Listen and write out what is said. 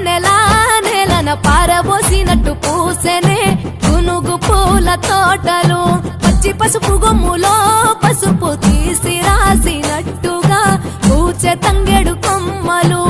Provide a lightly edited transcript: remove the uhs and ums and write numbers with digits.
వెన్నెలా నేలన పారబోసినట్టు పూసెనే గునుగు పూల తోటలు పచ్చి పసుపు గొమ్ములో పసుపు తీసి రాసినట్టుగా పూచె తంగెడు కొమ్మలు